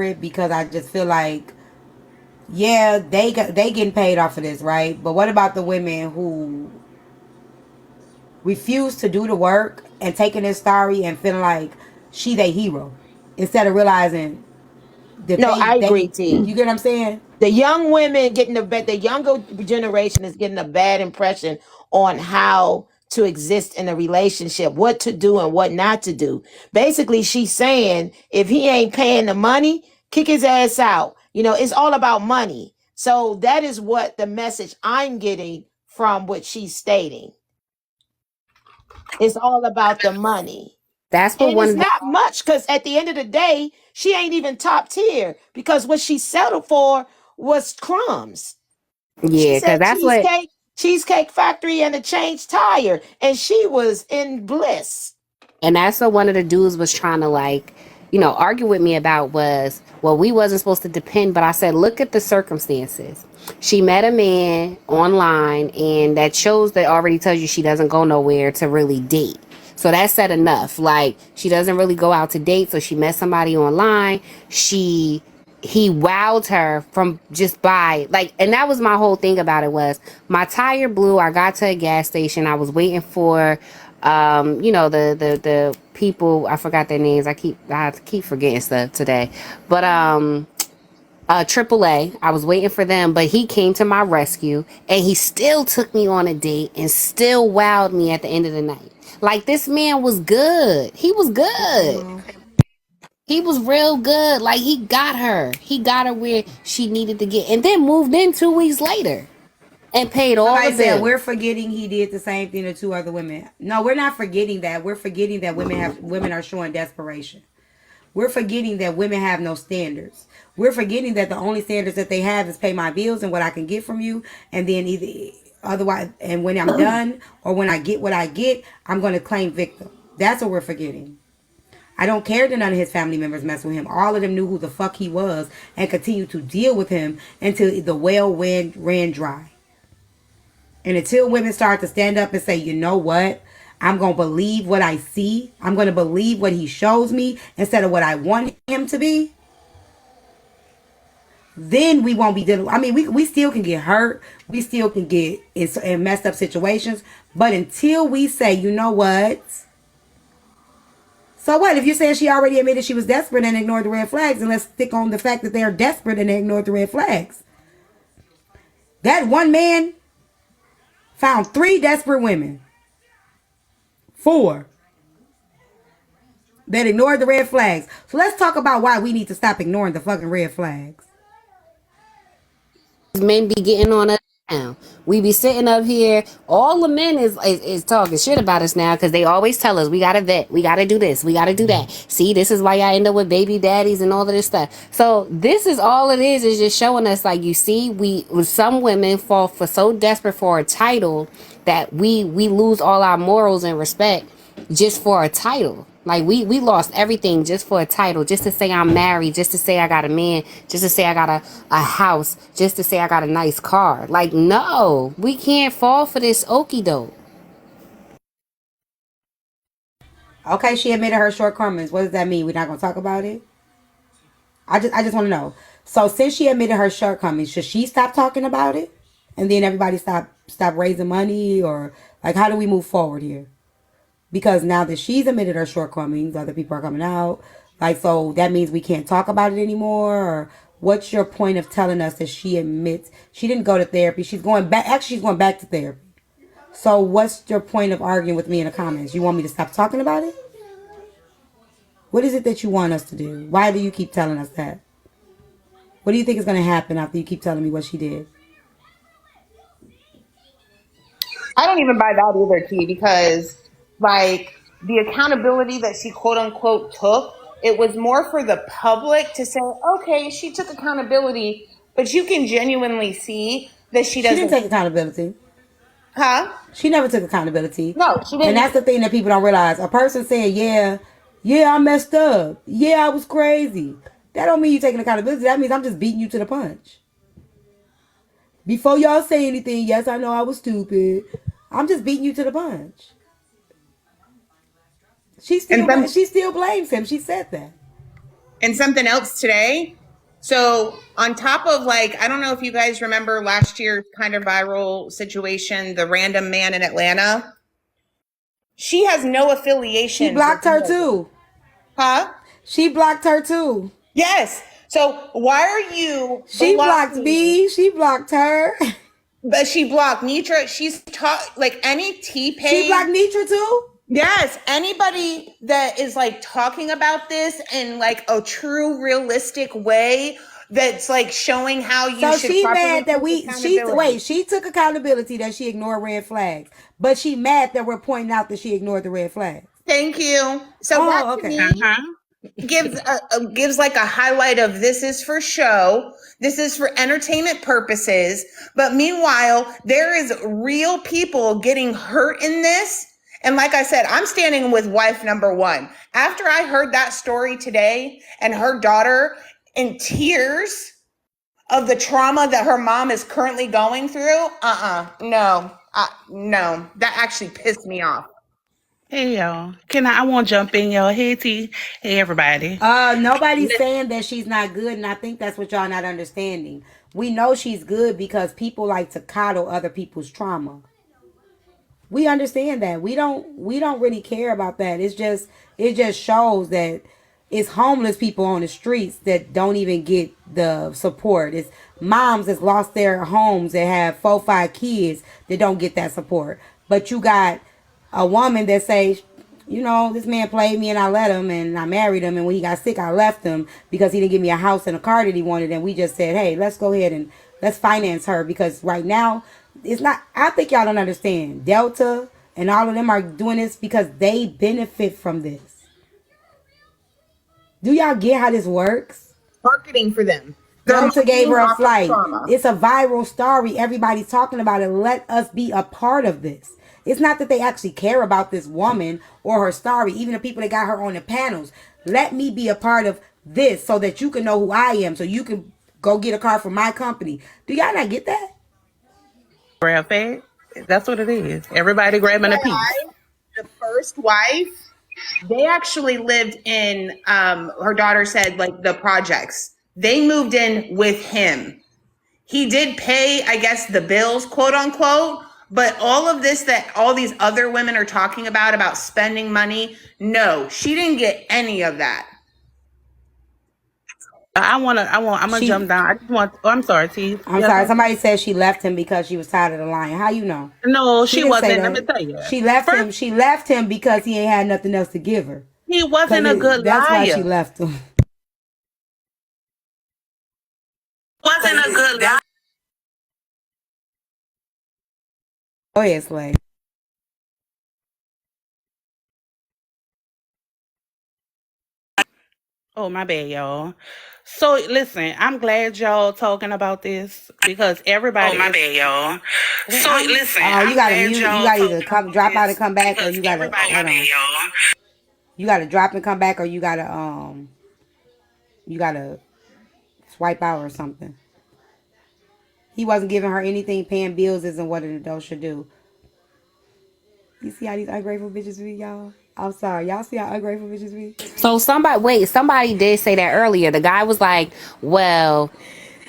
it because I just feel like, yeah, they getting paid off of this, right? But what about the women who refuse to do the work and taking this story and feeling like she their hero instead of realizing that No, I agree, they T. you get what I'm saying? The young women getting the younger generation is getting a bad impression on how to exist in a relationship, what to do and what not to do. Basically, she's saying if he ain't paying the money, kick his ass out. It's all about money. So that is what the message I'm getting from what she's stating. It's all about the money. That's what And one it's of the not much because at the end of the day, she ain't even top tier because what she settled for was crumbs. She yeah, because said that's what cheesecake factory and a change tire, and she was in bliss. and that's what one of the dudes was trying to like, argue with me about was, well, we wasn't supposed to depend, but I said, look at the circumstances. She met a man online, and that shows that already tells you she doesn't go nowhere to really date. So that said enough. Like she doesn't really go out to date, so she met somebody online. He wowed her from just by like, and that was my whole thing about it was my tire blew. I got to a gas station. I was waiting for the people, I forgot their names. I keep forgetting stuff today. But AAA, I was waiting for them, but he came to my rescue and he still took me on a date and still wowed me at the end of the night. Like this man was good. He was good. He was real good. Like he got her. He got her where she needed to get and then moved in 2 weeks later and paid all the Somebody said bills. we're forgetting he did the same thing to two other women. No, we're not forgetting that. We're forgetting that women are showing desperation. We're forgetting that women have no standards. We're forgetting that the only standards that they have is pay my bills and what I can get from you, and then either otherwise, and when I'm done or when I get what I get, I'm going to claim victim. That's what we're forgetting. I don't care that none of his family members mess with him. All of them knew who the fuck he was and continued to deal with him until the well ran dry. And until women start to stand up and say, you know what? I'm going to believe what I see. I'm going to believe what he shows me instead of what I want him to be. Then we won't be dealing. I mean, we still can get hurt. We still can get in messed up situations. But until we say, you know what? So what? If you're saying she already admitted she was desperate and ignored the red flags, and let's stick on the fact that they're desperate and they ignored the red flags. That one man found three desperate women. Four that ignored the red flags. So let's talk about why we need to stop ignoring the fucking red flags. Men be getting on us now. We be sitting up here. All the men is talking shit about us now because they always tell us we gotta vet, we gotta do this, we gotta do that. See, this is why y'all end up with baby daddies and all of this stuff. So this is all it is just showing us like you see, we some women fall for so desperate for a title that we lose all our morals and respect just for a title. Like we lost everything just for a title, just to say I'm married, just to say I got a man, just to say I got a house, just to say I got a nice car. Like no, we can't fall for this okie doke. Okay, she admitted her shortcomings. What does that mean? We're not gonna talk about it. I just want to know. So since she admitted her shortcomings, should she stop talking about it, and then everybody stop raising money, or like how do we move forward here? Because now that she's admitted her shortcomings, other people are coming out. Like, so that means we can't talk about it anymore? Or what's your point of telling us that she admits she didn't go to therapy? She's going back. Actually, she's going back to therapy. So what's your point of arguing with me in the comments? You want me to stop talking about it? What is it that you want us to do? Why do you keep telling us that? What do you think is going to happen after you keep telling me what she did? I don't even buy that either, Key, because like the accountability that she quote unquote took, it was more for the public to say, okay, she took accountability, but you can genuinely see that she She didn't doesn't. take accountability. Huh? She never took accountability. No, she And didn't. that's the thing that people don't realize. A person saying, yeah, I messed up. Yeah, I was crazy. That don't mean you taking accountability. That means I'm just beating you to the punch. Before y'all say anything, yes, I know I was stupid. I'm just beating you to the punch. And some She still blames him. She said that. and something else today. So on top of like, I don't know if you guys remember last year's kind of viral situation, the random man in Atlanta. She has no She affiliation with blocked her any of this. too. Huh? She blocked her too. Yes. So why are you She blocked blocking? me. She blocked her. But she blocked Nitra. She's taught like any T She page. blocked Nitra too. Yes, anybody that is like talking about this in like a true realistic way that's like showing how you So should she properly mad that take accountability. she took accountability that she ignored red flags, but she mad that we're pointing out that she ignored the red flags. Thank you. So that Oh, to okay. me gives like a highlight of this is for show. This is for entertainment purposes. But meanwhile, there is real people getting hurt in this. And like I said, I'm standing with wife number one. After I heard that story today and her daughter in tears of the trauma that her mom is currently going through, no, that actually pissed me off. Hey y'all. I won't jump in, y'all. Hey T. Hey everybody. Nobody's saying that she's not good, and I think that's what y'all not understanding. We know she's good because people like to coddle other people's trauma. We understand that. We don't really care about that. It just shows that it's homeless people on the streets that don't even get the support. It's moms that's lost their homes that have 4, 5 kids that don't get that support. But you got a woman that says, this man played me and I let him and I married him, and when he got sick I left him because he didn't give me a house and a car that he wanted, and we just said, hey, let's go ahead and let's finance her because right now it's not. I think y'all don't understand. Delta and all of them are doing this because they benefit from this. Do y'all get how this works? Marketing for them. Delta gave her a Off of flight. trauma. It's a viral story. Everybody's talking about it. Let us be a part of this. It's not that they actually care about this woman or her story, even the people that got her on the panels. Let me be a part of this so that you can know who I am, so you can go get a car from my company. Do y'all not get that? Grab fat. That's what it is. Everybody grabbing a piece. The first wife, they actually lived in her daughter said like the projects. They moved in with him. He did pay, I guess, the bills, quote unquote, but all of this that all these other women are talking about spending money, no, she didn't get any of that. I'm gonna She, jump down. I just want, I'm sorry, T. I'm sorry. Somebody said she left him because she was tired of the lying. How you know? No, She she didn't say wasn't. Let me that. tell you. She left First, him. She left him because he ain't had nothing else to give her. he wasn't a good That's why she liar. left him. Wasn't a good liar. Go ahead, Slay. Oh, my bad, y'all. So listen, I'm glad y'all talking about this because everybody. Oh, my bad, y'all. So listen, Oh, you I'm gotta glad mute. You y'all gotta either talking about drop out and this come back, or because you gotta everybody. hold My on. bad, y'all. You gotta drop and come back, or you gotta swipe out or something. He wasn't giving her anything. Paying bills isn't what an adult should do. You see how these ungrateful bitches be, y'all? I'm sorry. Y'all see how ungrateful bitches be? So somebody did say that earlier. The guy was like, well,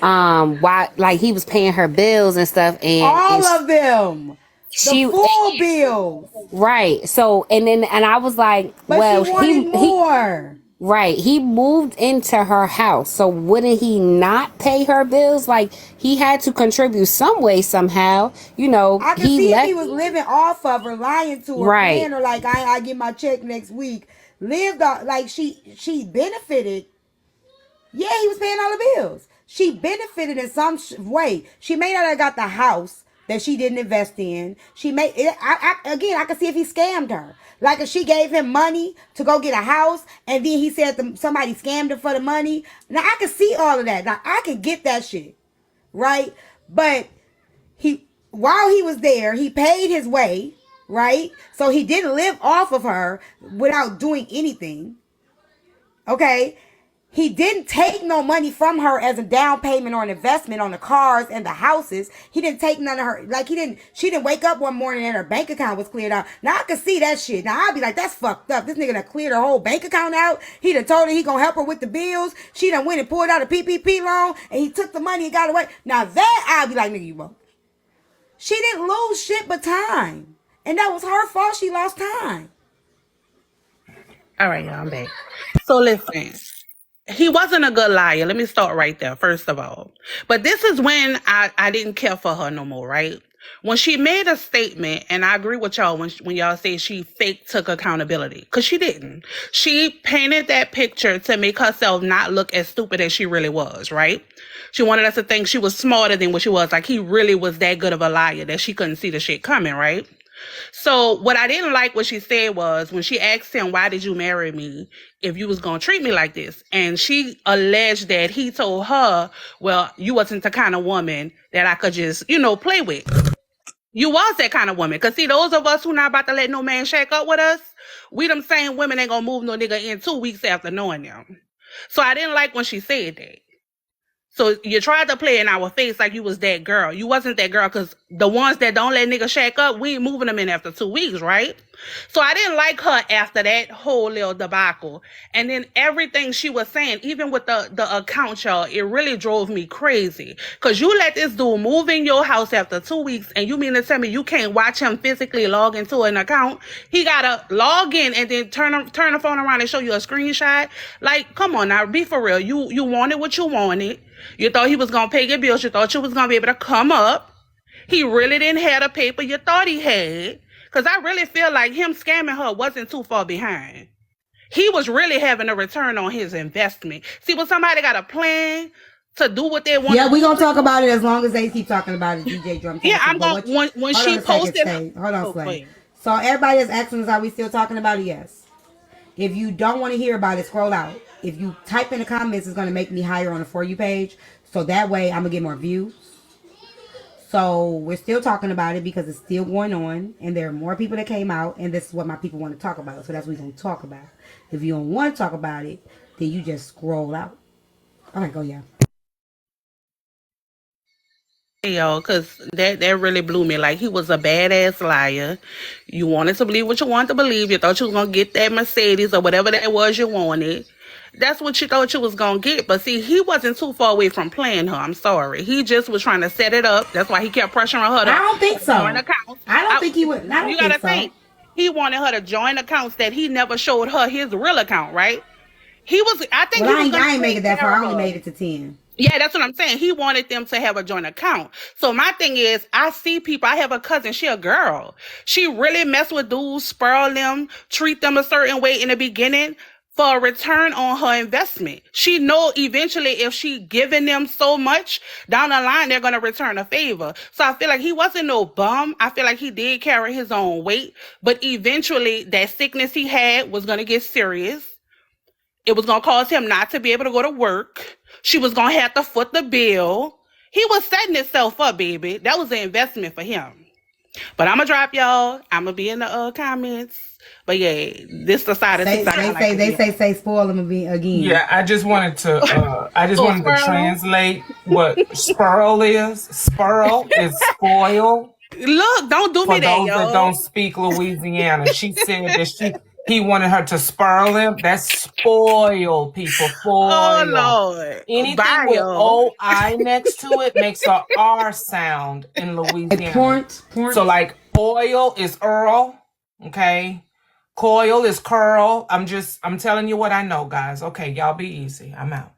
why, like he was paying her bills and stuff, and All of them. The she, full bills. right. So and I was like, But she well, wanted more. right, he moved into her house, so wouldn't he not pay her bills? Like he had to contribute some way somehow. I could He see if he left. was living off of her, lying to her, Right. paying her like I get my check next week. Lived off, like she benefited. Yeah, he was paying all the bills. She benefited in some way. She may not have got the house that she didn't invest in. She may. I could see if he scammed her. Like if she gave him money to go get a house, and then he said somebody scammed her for the money. Now I could see all of that. Now I could get that shit, right? But while he was there, he paid his way, right? So he didn't live off of her without doing anything. Okay, He didn't take no money from her as a down payment or an investment on the cars and the houses. He didn't take none of her. Like, she didn't wake up one morning and her bank account was cleared out. Now I can see that shit. Now I'd be like, that's fucked up. This nigga done cleared her whole bank account out. He done told her he gonna help her with the bills. She done went and pulled out a PPP loan and he took the money and got away. Now that I'd be like, nigga, you broke. She didn't lose shit but time. And that was her fault. She lost time. All right, y'all, I'm back. So listen, he wasn't a good liar. Let me start right there, first of all. But this is when I didn't care for her no more, right? When she made a statement, and I agree with y'all when y'all say she fake took accountability, because she didn't. She painted that picture to make herself not look as stupid as she really was, right? She wanted us to think she was smarter than what she was. Like, he really was that good of a liar that she couldn't see the shit coming, right? So what I didn't like what she said was when she asked him, why did you marry me if you was going to treat me like this? And she alleged that he told her, well, you wasn't the kind of woman that I could just, play with. You was that kind of woman. Because see, those of us who not about to let no man shake up with us, we them same women ain't going to move no nigga in 2 weeks after knowing them. So I didn't like when she said that. So you tried to play in our face like you was that girl. You wasn't that girl, because the ones that don't let niggas shack up, we ain't moving them in after 2 weeks, right? So I didn't like her after that whole little debacle. And then everything she was saying, even with the account, y'all, it really drove me crazy. Because you let this dude move in your house after 2 weeks, and you mean to tell me you can't watch him physically log into an account? He got to log in and then turn the phone around and show you a screenshot? Like, come on now, be for real. You wanted what you wanted. You thought he was going to pay your bills. You thought you was going to be able to come up. He really didn't have the paper you thought he had. Because I really feel like him scamming her wasn't too far behind. He was really having a return on his investment. See, when somebody got a plan to do what they want. Yeah, we're going to talk about it as long as they keep talking about it, DJ Drum. Yeah, I'm going to, when she posted. Hold on, Slay. So everybody that's asking us, are we still talking about it? Yes. If you don't want to hear about it, scroll out. If you type in the comments, it's going to make me higher on the For You page. So that way, I'm going to get more views. So we're still talking about it because it's still going on. And there are more people that came out. And this is what my people want to talk about. So that's what we're going to talk about. If you don't want to talk about it, then you just scroll out. All right, go, yeah. Yo, because that really blew me. Like, he was a badass liar. You wanted to believe what you wanted to believe. You thought you was going to get that Mercedes or whatever that was you wanted. That's what you thought you was going to get. But see, he wasn't too far away from playing her. I'm sorry. He just was trying to set it up. That's why he kept pressuring her to I don't think so. join accounts. I don't think he would. I don't you gotta think so. He wanted her to join accounts that he never showed her his real account, right? He was, I think well, he was I ain't make it that far. I only made it to 10. Yeah, that's what I'm saying. He wanted them to have a joint account. So my thing is, I see people, I have a cousin, she a girl. She really mess with dudes, spoil them, treat them a certain way in the beginning for a return on her investment. She know eventually if she giving them so much, down the line, they're going to return a favor. So I feel like he wasn't no bum. I feel like he did carry his own weight. But eventually, that sickness he had was going to get serious. It was going to cause him not to be able to go to work. She was going to have to foot the bill. He was setting himself up, baby. That was an investment for him. But I'm going to drop y'all. I'm going to be in the comments. But yeah, this the side of the They say spoil them again. Yeah, I just wanted to translate what spurl is. Spurl is spoil. Look, don't do me that, for those that don't speak Louisiana. She said that he wanted her to spurl him. That's spoil, people. Spoil. Oh, Lord. Anything with O-I next to it makes a R sound in Louisiana. Point. So like oil is Earl, okay? Coil is curl. I'm telling you what I know, guys. Okay, y'all be easy. I'm out.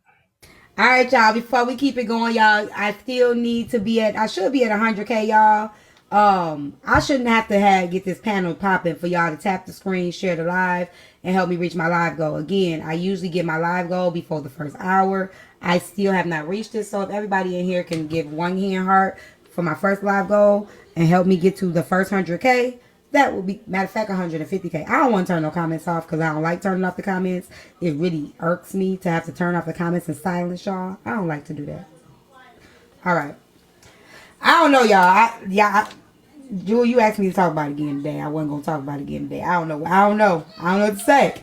All right, y'all. Before we keep it going, y'all, I still need to be I should be at 100K, y'all. I shouldn't have to get this panel popping for y'all to tap the screen, share the live, and help me reach my live goal. Again, I usually get my live goal before the first hour. I still have not reached it, so if everybody in here can give one hand heart for my first live goal and help me get to the first 100K, that would be, matter of fact, 150K. I don't want to turn no comments off because I don't like turning off the comments. It really irks me to have to turn off the comments and silence y'all. I don't like to do that. All right. I don't know, y'all. Jewel, you asked me to talk about it again today. I wasn't going to talk about it again today. I don't know what to say.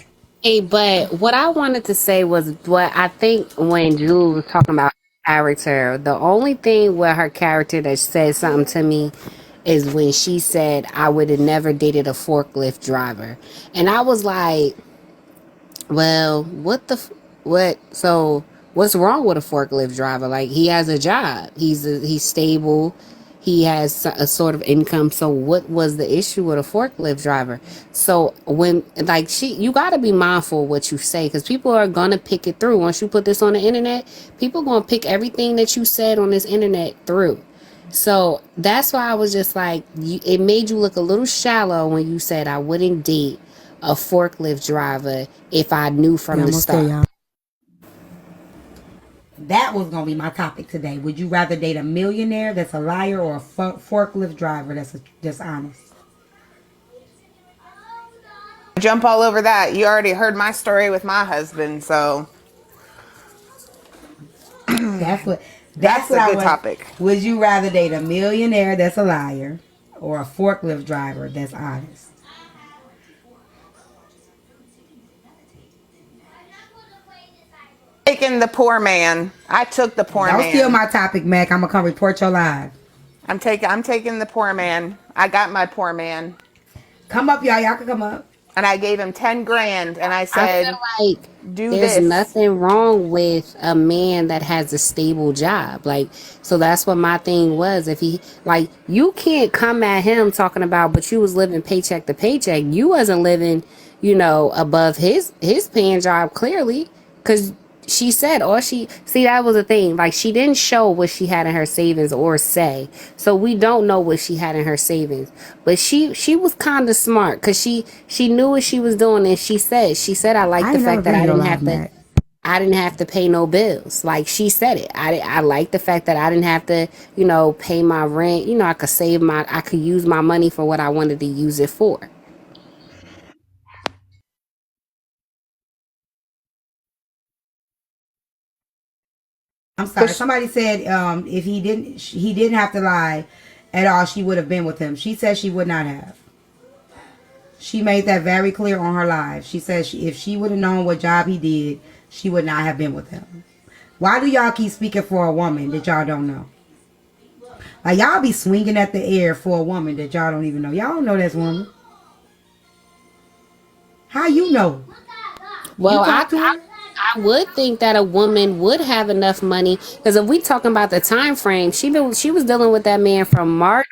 Hey, but what I wanted to say was what I think when Jules was talking about character, the only thing with her character that said something to me is when she said, I would have never dated a forklift driver. And I was like, well, what? So, what's wrong with a forklift driver? Like, he has a job. He's stable. He has a sort of income. So, what was the issue with a forklift driver? So, when like you got to be mindful of what you say because people are gonna pick it through. Once you put this on the internet, people gonna pick everything that you said on this internet through. So that's why I was just like, it made you look a little shallow when you said I wouldn't date a forklift driver if I knew Yeah, from the almost there, start. y'all. That was gonna be my topic today. Would you rather date a millionaire that's a liar or a forklift driver that's honest? Jump all over that. You already heard my story with my husband, so That's what that's that's what a I good want. topic. Would you rather date a millionaire that's a liar or a forklift driver that's honest? Taking the poor man. I took the poor Don't steal man. my topic, Mac. I'm gonna come report your live. I'm taking the poor man. I got my poor man. Come up, y'all. Y'all can come up. And I gave him 10 grand and I I said, feel like do there's this. nothing wrong with a man that has a stable job. Like, so that's what my thing was. If he, like, you can't come at him talking about, but you was living paycheck to paycheck. You wasn't living, above his paying job clearly. Cause she said all she see that was the thing, like she didn't show what she had in her savings or say, so we don't know what she had in her savings, but she was kind of smart because she knew what she was doing, and she said I like I the ain't never fact that been to I your didn't live, have to Mac. I didn't have to pay no bills. Like she said it. I like the fact that I didn't have to, pay my rent. I could use my money for what I wanted to use it for. I'm sorry. But Somebody said if he didn't have to lie at all, she would have been with him. She said she would not have. She made that very clear on her live. She said if she would have known what job he did, she would not have been with him. Why do y'all keep speaking for a woman that y'all don't know? Like y'all be swinging at the air for a woman that y'all don't even know. Y'all don't know this woman. How you know? You Well, I, talk to I her? I would think that a woman would have enough money because if we talking about the time frame, she was dealing with that man from March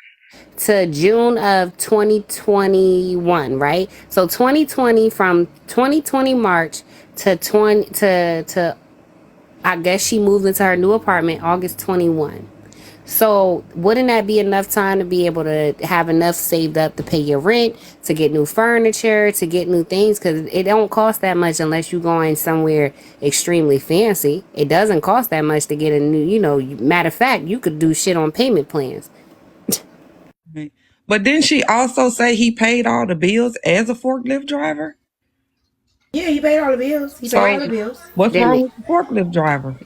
to June of 2021, right? So 2020, from 2020 March to 20 to I guess she moved into her new apartment August 21. So wouldn't that be enough time to be able to have enough saved up to pay your rent, to get new furniture, to get new things? Because it don't cost that much unless you're going somewhere extremely fancy. It doesn't cost that much to get a new, matter of fact, you could do shit on payment plans. Right. But didn't she also say he paid all the bills as a forklift driver? Yeah, he paid all the bills. He paid all So the bills. what's Didn't wrong it? with the forklift driver?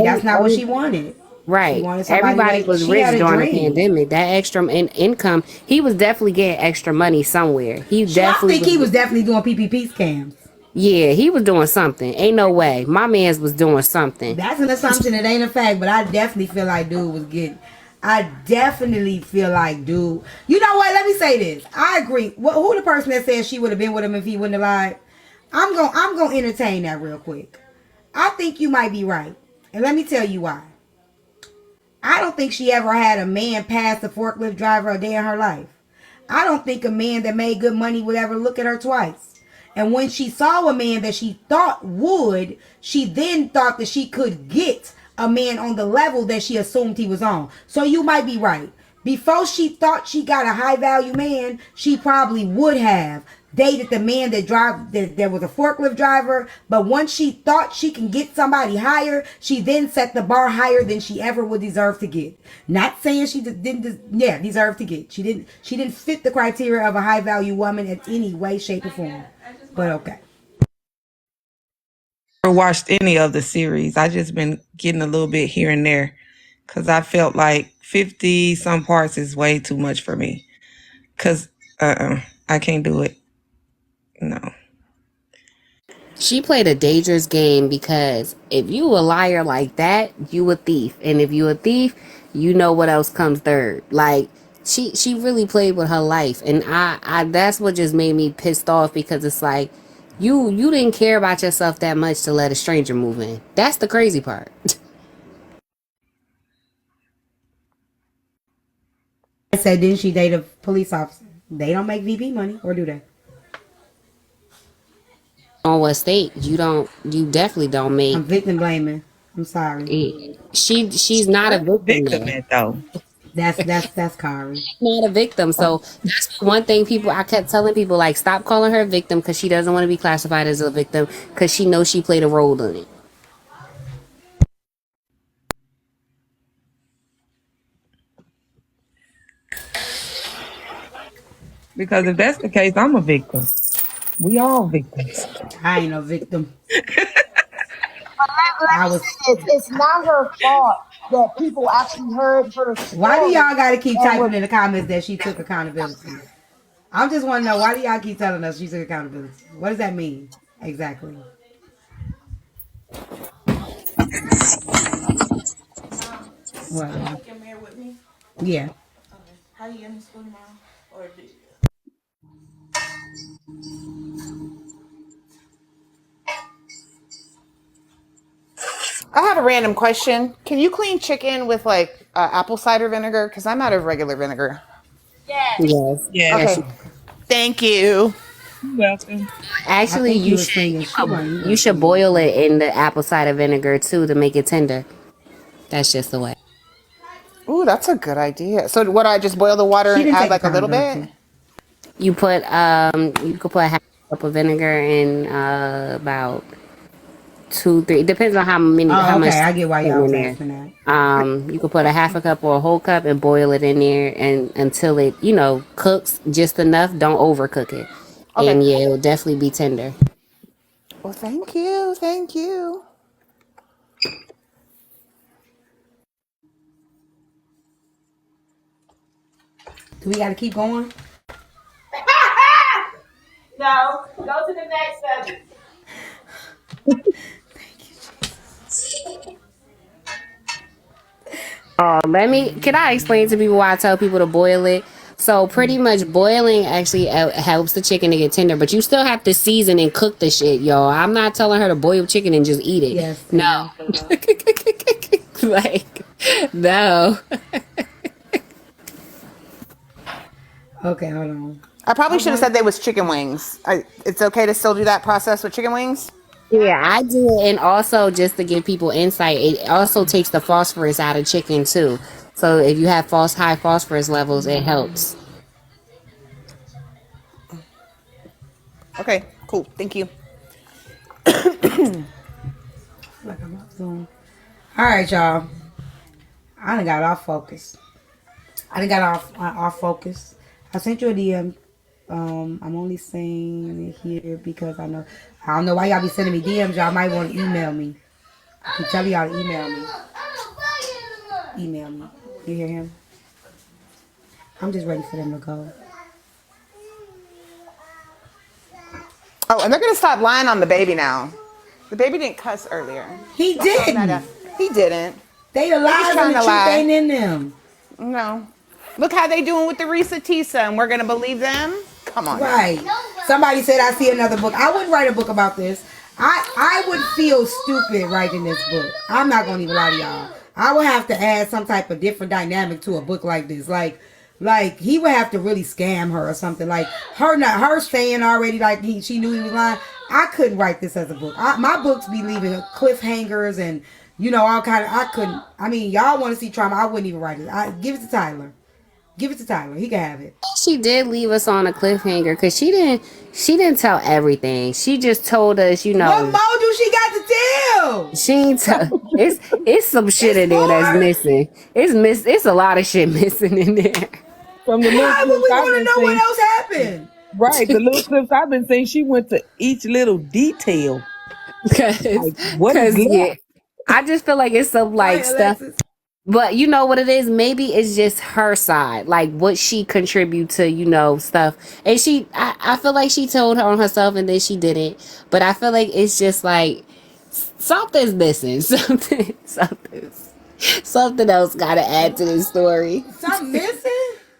That's not what Every, she wanted. She right. wanted somebody Everybody that was she rich had a during the dream. pandemic. That extra income, he was definitely getting extra money somewhere. He I definitely think he was. was definitely doing PPP scams. Yeah, he was doing something. Ain't no way. My man's was doing something. That's an assumption. It ain't a fact, but I definitely feel like dude was getting. I definitely feel like dude. You know what? Let me say this. I agree. Who the person that said she would have been with him if he wouldn't have lied? I'm gonna entertain that real quick. I think you might be right, and let me tell you why. I don't think she ever had a man pass the forklift driver a day in her life. I don't think a man that made good money would ever look at her twice. And when she saw a man that she thought would, she then thought that she could get a man on the level that she assumed he was on. So you might be right. Before she thought she got a high value man, she probably would have dated the man that was a forklift driver. But once she thought she can get somebody higher, she then set the bar higher than she ever would deserve to get. Not saying she didn't deserve to get. She didn't fit the criteria of a high value woman in any way, shape, or form. But okay. Never watched any of the series. I just been getting a little bit here and there because I felt like 50 some parts is way too much for me. Because I can't do it. No. She played a dangerous game because if you a liar like that, you a thief. And if you a thief, you know what else comes third. Like she really played with her life. And I that's what just made me pissed off because it's like you didn't care about yourself that much to let a stranger move in. That's the crazy part. I said, didn't she date a police officer? They don't make VP money, or do they? On what state? You definitely don't make I'm victim blaming. I'm sorry. it. She's not a Where's the victim victim there. at though? That's Kari. Not a victim. So that's one thing people I kept telling people like stop calling her a victim because she doesn't want to be classified as a victim because she knows she played a role in it. Because if that's the case, I'm a victim. We all victims. I ain't no victim. Let I me was. say this. It's not her fault that people actually heard her Why do story y'all got to keep and typing were in the comments that she took accountability? I just want to know, why do y'all keep telling us she took accountability? What does that mean exactly? What? Yeah. I have a random question. Can you clean chicken with like apple cider vinegar? Because I'm out of regular vinegar. Yes. Yes. Yes. Okay. Thank you. You're welcome. I Actually, think you was cleaning. She wasn't. You you wasn't should cleaning boil chicken. it in the apple cider vinegar too to make it tender. That's just the way. Ooh, that's a good idea. So what do I just boil the water She and didn't add take like a little bit? accountability. You could put half a cup of vinegar and about 2, 3. It depends on how Oh, much okay. I get why putting y'all in was there. asking that. You could put a half a cup or a whole cup and boil it in there and until it cooks just enough. Don't overcook it, Okay. and yeah, it'll definitely be tender. Well, thank you. Thank you. Do we got to keep going? no. Go to the next subject. Can I explain to people why I tell people to boil it? So pretty much boiling actually helps the chicken to get tender, but you still have to season and cook the shit, y'all. I'm not telling her to boil chicken and just eat it. Yes, No. tender. Like, no. Okay, hold on. I probably should have said they was chicken wings. It's okay to still do that process with chicken wings? Yeah, I do it. And also, just to give people insight, it also takes the phosphorus out of chicken too. So if you have high phosphorus levels, it helps. Okay, cool. Thank you. Like I'm off Zoom. All right, y'all. I done got off focus. I done got off focus. I sent you a DM. I'm only saying it here because I don't know why y'all be sending me DMs. Y'all might want to email me. I keep telling y'all to email me. Email me. You hear him? I'm just ready for them to go. Oh, and they're gonna stop lying on the baby now. The baby didn't cuss earlier. He didn't. He didn't. They They're just alive and trying the to truth ain't lie. in them. No. Look how they doing with the Risa Tisa, and we're gonna believe them? Come on now. Right. Somebody said I see another book. I wouldn't write a book about this. I would feel stupid writing this book. I'm not gonna even lie to y'all. I would have to add some type of different dynamic to a book like this. Like he would have to really scam her or something. Like her saying already like she knew he was lying. I couldn't write this as a book. My books be leaving cliffhangers and all kind of. I couldn't. I mean, y'all want to see trauma? I wouldn't even write it. Give it to Tyler. Give it to Tyler. He can have it. She did leave us on a cliffhanger because she didn't tell everything. She just told us, What more do she got to tell? she ain't tell. It's some shit It's in there that's more. missing. It's a lot of shit missing in there. From the little Why would clips we I've want to been know what seeing, else happened? right? The little clips I've been seeing, she went to each little detail. Cause, Like, what is cause yeah, left? I just feel like it's some Go like ahead, stuff Alexis. But you know what it is? Maybe it's just her side, like what she contribute to, stuff. And I feel like she told her on herself and then she didn't. But I feel like it's just like something's missing. Something else got to add to this story. Something missing?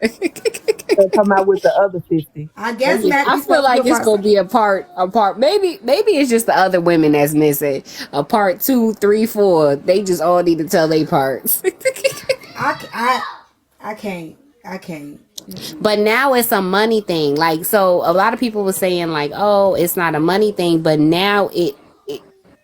They're talking about with the other 50. I guess I Mac, we feel supposed to do like a it's part. gonna be a part. Maybe it's just the other women that's missing. A part 2, 3, 4. They just all need to tell their parts. I can't. I can't. But now it's a money thing. Like, so a lot of people were saying like, oh, it's not a money thing, but now it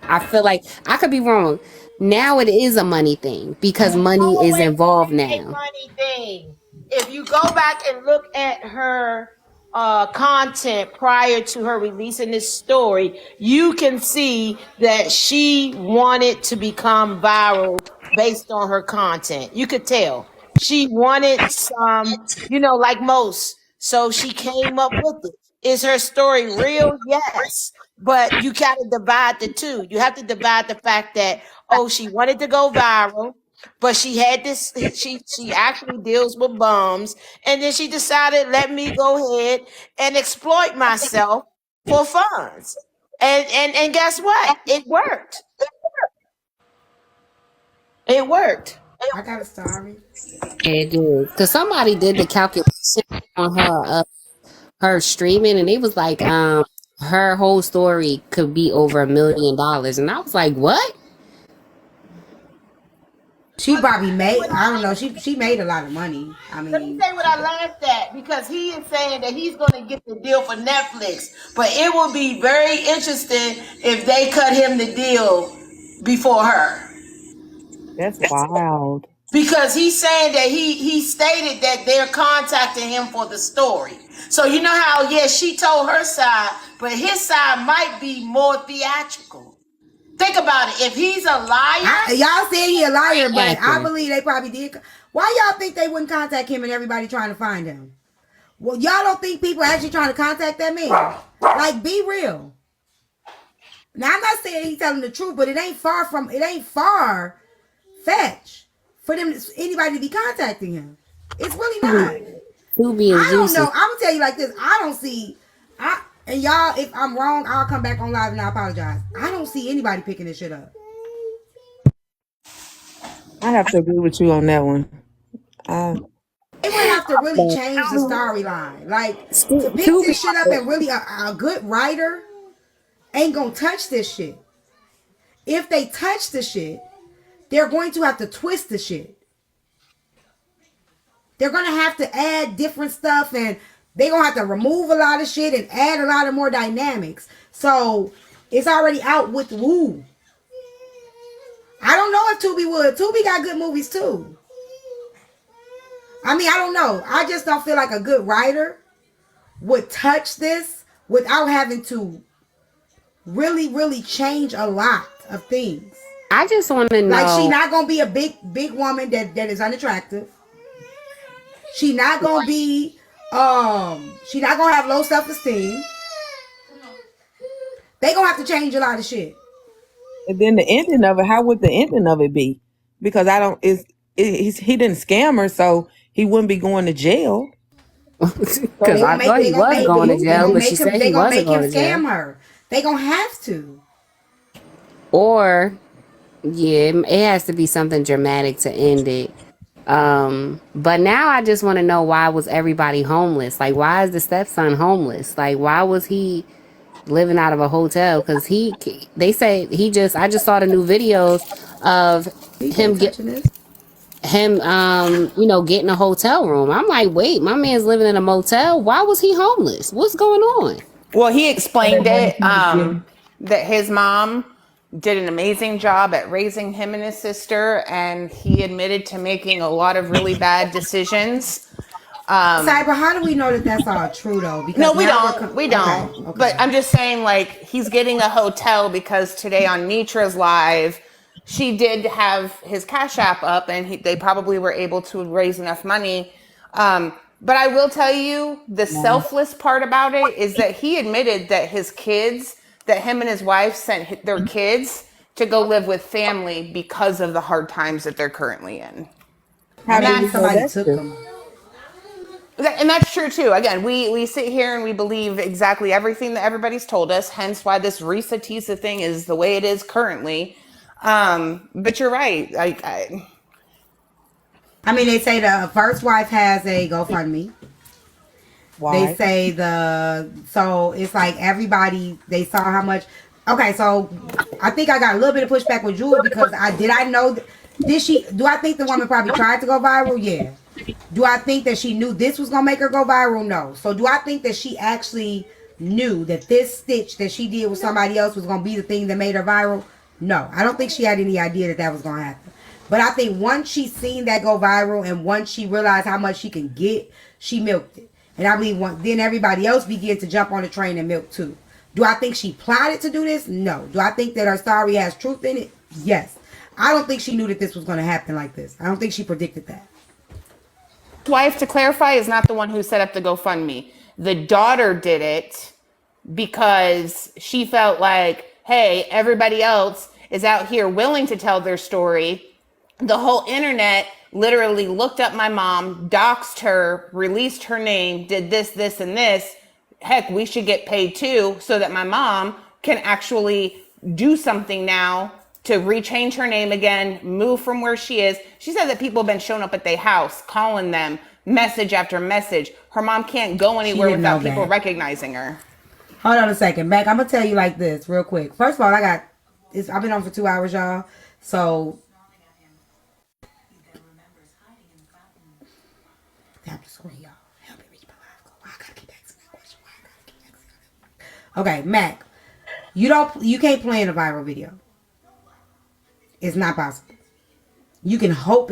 I feel like I could be wrong. Now it is a money thing because money is Always involved been a now. money thing. If you go back and look at her content prior to her releasing this story, you can see that she wanted to become viral based on her content. You could tell she wanted some, like most. So she came up with it. Is her story real? Yes. But you got to divide the two. You have to divide the fact that, oh, she wanted to go viral, but she had this, she actually deals with bums, and then she decided, let me go ahead and exploit myself for funds. And guess what? It worked. It worked. I got a story. It did because somebody did the calculation on her streaming, and it was like her whole story could be over $1 million, and I was like, what? She probably made. What I don't I know. She made a lot of money. I Let me mean, say what I laughed at, because he is saying that he's going to get the deal for Netflix, but it will be very interesting if they cut him the deal before her, That's wild. because he's saying that he stated that they're contacting him for the story. So you know how, yes, she told her side, but his side might be more theatrical. Think about it. If he's a liar, y'all said he a liar, but I Acting. believe they probably did. Why y'all think they wouldn't contact him and everybody trying to find him? Well, y'all don't think people are actually trying to contact that man? Like, be real. Now, I'm not saying he's telling the truth, but it ain't far fetched for anybody to be contacting him. It's really not. Who being I don't know. juicy? I'm gonna tell you like this. I don't see. And y'all, if I'm wrong, I'll come back on live and I apologize. I don't see anybody picking this shit up. I have to agree with you on that one. I, They would have to really But change the storyline. Like, to pick to be this shit up, and really a good writer ain't gonna touch this shit. If they touch the shit, they're going to have to twist the shit. They're gonna have to add different stuff, and they're gonna have to remove a lot of shit and add a lot of more dynamics. So it's already out with Woo. I don't know if Tubi would. Tubi got good movies too. I mean, I don't know. I just don't feel like a good writer would touch this without having to really, really change a lot of things. I just want to Like, she know. not gonna be a big woman that is unattractive. She not gonna be she not gonna have low self-esteem. They gonna have to change a lot of shit. and then the ending of it, how would the ending of it be? Because I don't, he didn't scam her, so he wouldn't be going to jail. So Because they gonna I make thought he was going to jail, but she said he wasn't going to jail. scam her. They gonna have to. Or, yeah, it has to be something dramatic to end it. But now I just want to know, why was everybody homeless? Like, why is the stepson homeless? Like, why was he living out of a hotel? Because they say I just saw the new videos of DJ him touching this. getting a hotel room. I'm like, wait, my man's living in a motel. Why was he homeless? What's going on? Well, he explained it, yeah. that his mom did an amazing job at raising him and his sister, and he admitted to making a lot of really bad decisions. Cyber, how do we know that that's all true though? Because No, we now don't. We don't. okay. But I'm just saying, like, he's getting a hotel because today on Nitra's live, she did have his Cash App up, and they probably were able to raise enough money. But I will tell you, the selfless part about it is that he admitted that his kids, that him and his wife sent their kids to go live with family because of the hard times that they're currently in. And Probably that's somebody took them. and that's true too. Again, we sit here and we believe exactly everything that everybody's told us, hence why this Risa Tisa thing is the way it is currently. But you're right. I mean, they say the first wife has a GoFundMe. They Why? say so it's like everybody, they saw how much. Okay, so I think I got a little bit of pushback with Jewel because I know, do I think the woman probably tried to go viral? Yeah. Do I think that she knew this was going to make her go viral? No. So do I think that she actually knew that this stitch that she did with somebody else was going to be the thing that made her viral? No. I don't think she had any idea that that was going to happen. But I think once she seen that go viral and once she realized how much she can get, she milked it. And I believe then everybody else began to jump on the train and milk too. Do I think she plotted to do this? No. Do I think that her story has truth in it? Yes. I don't think she knew that this was going to happen like this. I don't think she predicted that. Wife, to clarify, is not the one who set up the GoFundMe. The daughter did it because she felt like, hey, everybody else is out here willing to tell their story. The whole internet literally looked up my mom, doxed her, released her name, did this, this, and this. Heck, we should get paid too, so that my mom can actually do something now to rechange her name again, move from where she is. She said that people have been showing up at their house, calling them, message after message. Her mom can't go anywhere without people recognizing her. Hold on a second, Mac. I'm gonna tell you like this real quick. First of all, I've been on for 2 hours, y'all. So tap the screen, y'all. Help me reach my live goal. Why I gotta keep asking that question? Why I gotta keep asking that? Okay, Mac. You can't play in a viral video. It's not possible. You can hope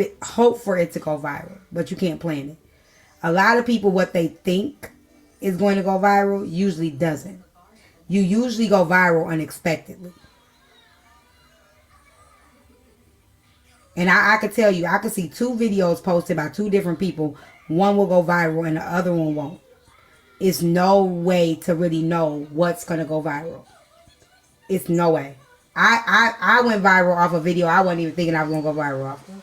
for it to go viral, but you can't plan it. A lot of people, what they think is going to go viral usually doesn't. You usually go viral unexpectedly. And I could tell you, I could see 2 videos posted by 2 different people. One will go viral and the other one won't. It's no way to really know what's going to go viral. It's no way. I went viral off a video I wasn't even thinking I was going to go viral off of.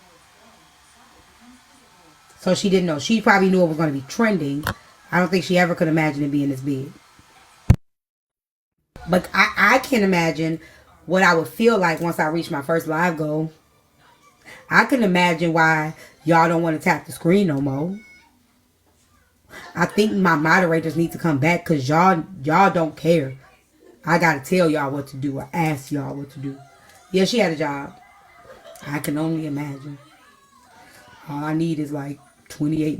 So she didn't know. She probably knew it was going to be trending. I don't think she ever could imagine it being this big. But I can imagine what I would feel like once I reach my first live goal. I can imagine why y'all don't want to tap the screen no more. I think my moderators need to come back because y'all don't care. I gotta tell y'all what to do or ask y'all what to do. Yeah, she had a job. I can only imagine. All I need is like 28